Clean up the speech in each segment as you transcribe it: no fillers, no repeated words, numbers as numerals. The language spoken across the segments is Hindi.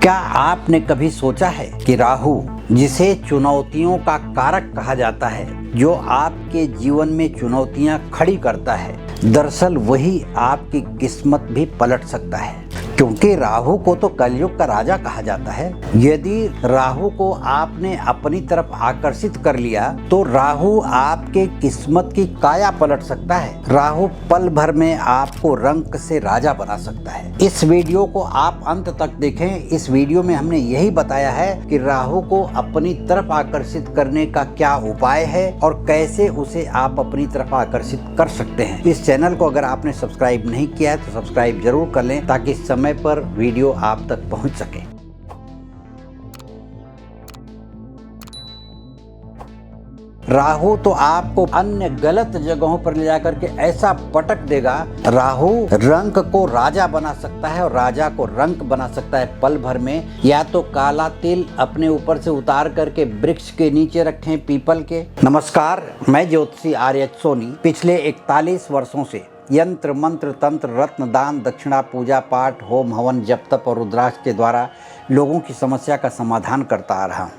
क्या आपने कभी सोचा है कि राहु, जिसे चुनौतियों का कारक कहा जाता है, जो आपके जीवन में चुनौतियां खड़ी करता है, दरअसल वही आपकी किस्मत भी पलट सकता है। क्योंकि राहु को तो कलयुग का राजा कहा जाता है। यदि राहु को आपने अपनी तरफ आकर्षित कर लिया तो राहु आपके किस्मत की काया पलट सकता है। राहु पल भर में आपको रंक से राजा बना सकता है। इस वीडियो को आप अंत तक देखें। इस वीडियो में हमने यही बताया है कि राहु को अपनी तरफ आकर्षित करने का क्या उपाय है और कैसे उसे आप अपनी तरफ आकर्षित कर सकते हैं। इस चैनल को अगर आपने सब्सक्राइब नहीं किया है तो सब्सक्राइब जरूर कर लें ताकि समय पर वीडियो आप तक पहुंच सके। राहु तो आपको अन्य गलत जगहों पर ले जाकर के ऐसा पटक देगा। राहु रंक को राजा बना सकता है और राजा को रंक बना सकता है पल भर में। या तो काला तिल अपने ऊपर से उतार करके वृक्ष के नीचे रखें, पीपल के। नमस्कार, मैं ज्योतिषी आर्यच सोनी पिछले 41 वर्षों से यंत्र मंत्र तंत्र रत्न दान दक्षिणा पूजा पाठ होम हवन जप तप और रुद्राक्ष के द्वारा लोगों की समस्या का समाधान करता आ रहा हूँ।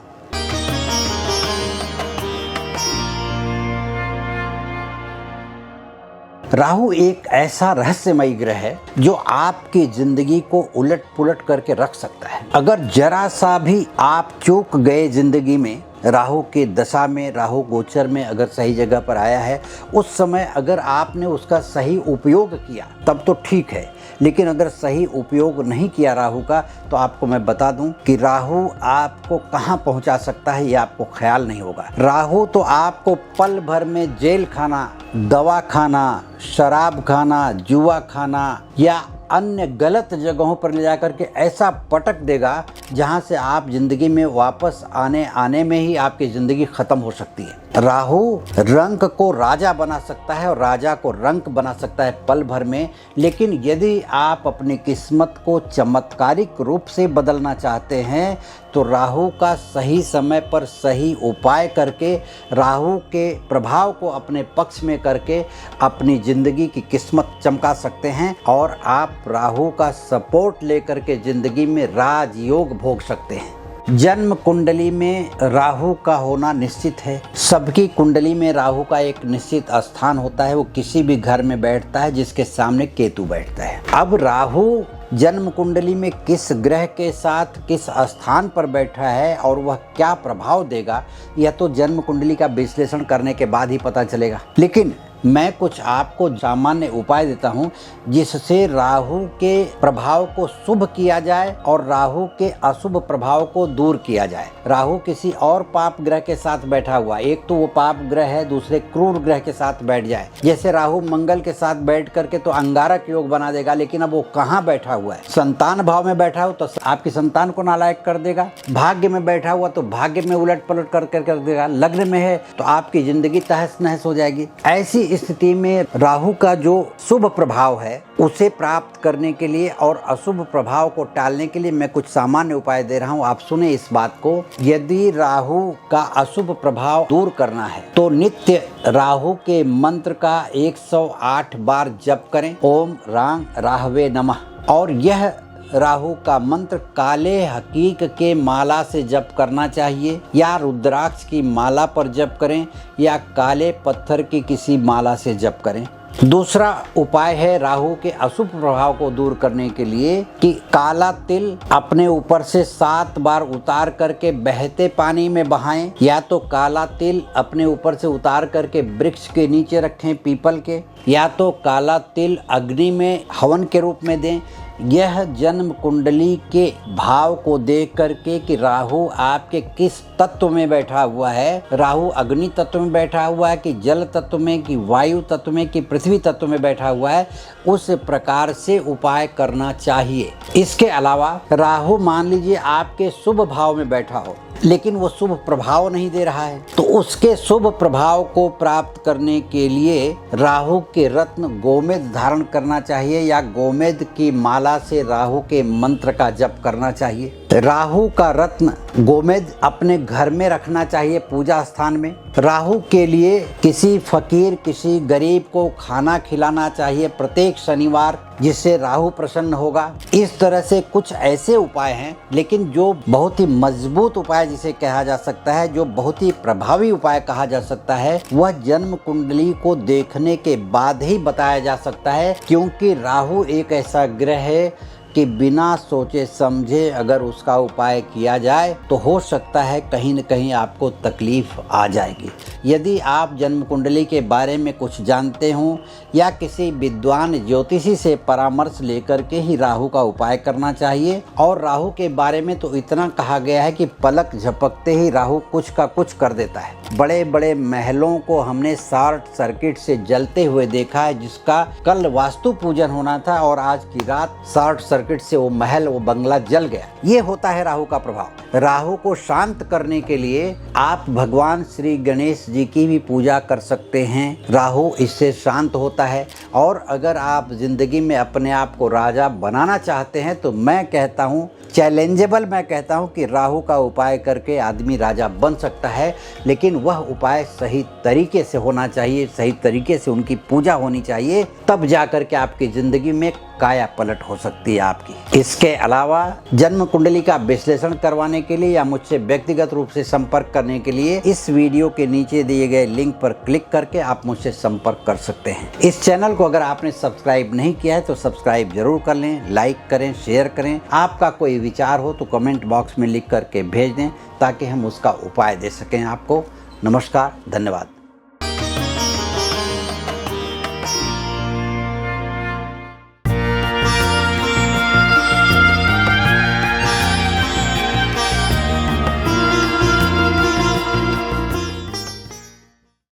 राहु एक ऐसा रहस्यमयी ग्रह है जो आपकी जिंदगी को उलट पुलट करके रख सकता है। अगर जरा सा भी आप चूक गए जिंदगी में, राहु के दशा में, राहु गोचर में अगर सही जगह पर आया है, उस समय अगर आपने उसका सही उपयोग किया तब तो ठीक है, लेकिन अगर सही उपयोग नहीं किया राहु का तो आपको मैं बता दूं कि राहु आपको कहां पहुंचा सकता है ये आपको ख्याल नहीं होगा। राहु तो आपको पल भर में जेल खाना, दवा खाना, शराब खाना, जुआ खाना या अन्य गलत जगहों पर ले जाकर के ऐसा पटक देगा जहां से आप जिंदगी में वापस आने में ही आपकी जिंदगी खत्म हो सकती है। राहु रंक को राजा बना सकता है और राजा को रंक बना सकता है पल भर में, लेकिन यदि आप अपनी किस्मत को चमत्कारिक रूप से बदलना चाहते हैं तो राहु का सही समय पर सही उपाय करके, राहु के प्रभाव को अपने पक्ष में करके अपनी जिंदगी की किस्मत चमका सकते हैं और आप राहु का सपोर्ट लेकर के जिंदगी में राजयोग भोग सकते हैं। जन्म कुंडली में राहु का होना निश्चित है। सबकी कुंडली में राहु का एक निश्चित स्थान होता है। वो किसी भी घर में बैठता है जिसके सामने केतु बैठता है। अब राहु जन्म कुंडली में किस ग्रह के साथ किस स्थान पर बैठा है और वह क्या प्रभाव देगा, यह तो जन्म कुंडली का विश्लेषण करने के बाद ही पता चलेगा। लेकिन मैं कुछ आपको सामान्य उपाय देता हूं जिससे राहु के प्रभाव को शुभ किया जाए और राहु के अशुभ प्रभाव को दूर किया जाए। राहु किसी और पाप ग्रह के साथ बैठा हुआ, एक तो वो पाप ग्रह है, दूसरे क्रूर ग्रह के साथ बैठ जाए। जैसे राहु मंगल के साथ बैठ करके तो अंगारक योग बना देगा, लेकिन अब वो कहाँ बैठा हुआ है? संतान भाव में बैठा हो तो आपकी संतान को नालायक कर देगा। भाग्य में बैठा हुआ तो भाग्य में उलट पलट कर देगा। लग्न में है तो आपकी जिंदगी तहस नहस हो जाएगी। ऐसी स्थिति में राहु का जो शुभ प्रभाव है उसे प्राप्त करने के लिए और अशुभ प्रभाव को टालने के लिए मैं कुछ सामान्य उपाय दे रहा हूं। आप सुने इस बात को। यदि राहु का अशुभ प्रभाव दूर करना है तो नित्य राहु के मंत्र का 108 बार जप करें, ओम रांग राहवे नमः। और यह राहु का मंत्र काले हकीक के माला से जप करना चाहिए या रुद्राक्ष की माला पर जप करें या काले पत्थर की किसी माला से जप करें। दूसरा उपाय है राहु के अशुभ प्रभाव को दूर करने के लिए कि काला तिल अपने ऊपर से 7 बार उतार करके बहते पानी में बहाएं, या तो काला तिल अपने ऊपर से उतार करके वृक्ष के नीचे रखें, पीपल के, या तो काला तिल अग्नि में हवन के रूप में दें। यह जन्म कुंडली के भाव को देख करके कि राहु आपके किस तत्व में बैठा हुआ है, राहु अग्नि तत्व में बैठा हुआ है कि जल तत्व में कि वायु तत्व में कि पृथ्वी तत्व में बैठा हुआ है, उस प्रकार से उपाय करना चाहिए। इसके अलावा राहु मान लीजिए आपके शुभ भाव में बैठा हो लेकिन वो शुभ प्रभाव नहीं दे रहा है, तो उसके शुभ प्रभाव को प्राप्त करने के लिए राहु के रत्न गोमेद धारण करना चाहिए या गोमेद की माला से राहु के मंत्र का जप करना चाहिए। राहु का रत्न गोमेद अपने घर में रखना चाहिए पूजा स्थान में। राहु के लिए किसी फकीर, किसी गरीब को खाना खिलाना चाहिए प्रत्येक शनिवार, जिससे राहु प्रसन्न होगा। इस तरह से कुछ ऐसे उपाय हैं, लेकिन जो बहुत ही मजबूत उपाय जिसे कहा जा सकता है, जो बहुत ही प्रभावी उपाय कहा जा सकता है, वह जन्म कुंडली को देखने के बाद ही बताया जा सकता है, क्योंकि राहु एक ऐसा ग्रह है कि बिना सोचे समझे अगर उसका उपाय किया जाए तो हो सकता है कहीं न कहीं आपको तकलीफ आ जाएगी। यदि आप जन्म कुंडली के बारे में कुछ जानते हो या किसी विद्वान ज्योतिषी से परामर्श लेकर के ही राहु का उपाय करना चाहिए। और राहु के बारे में तो इतना कहा गया है कि पलक झपकते ही राहु कुछ का कुछ कर देता है। बड़े बड़े महलों को हमने शॉर्ट सर्किट से जलते हुए देखा है, जिसका कल वास्तु पूजन होना था और आज की रात शॉर्ट सर्किट से वो महल, वो बंगला जल गया। ये होता है राहु का प्रभाव। राहु को शांत करने के लिए आप भगवान श्री गणेश जी की भी पूजा कर सकते हैं। राहु इससे शांत होता है। और अगर आप जिंदगी में अपने आप को राजा बनाना चाहते हैं तो मैं कहता हूँ, चैलेंजेबल मैं कहता हूँ कि राहु का उपाय करके आदमी राजा बन सकता है, लेकिन वह उपाय सही तरीके से होना चाहिए, सही तरीके से उनकी पूजा होनी चाहिए, तब जाकर के आपकी जिंदगी में काया पलट हो सकती है आपकी। इसके अलावा जन्म कुंडली का विश्लेषण करवाने के लिए या मुझसे व्यक्तिगत रूप से संपर्क करने के लिए इस वीडियो के नीचे दिए गए लिंक पर क्लिक करके आप मुझसे संपर्क कर सकते हैं। इस चैनल को अगर आपने सब्सक्राइब नहीं किया है तो सब्सक्राइब जरूर कर लें, लाइक करें, शेयर करें। आपका कोई विचार हो तो कमेंट बॉक्स में लिख करके भेज दें, ताकि हम उसका उपाय दे सकें आपको। नमस्कार, धन्यवाद।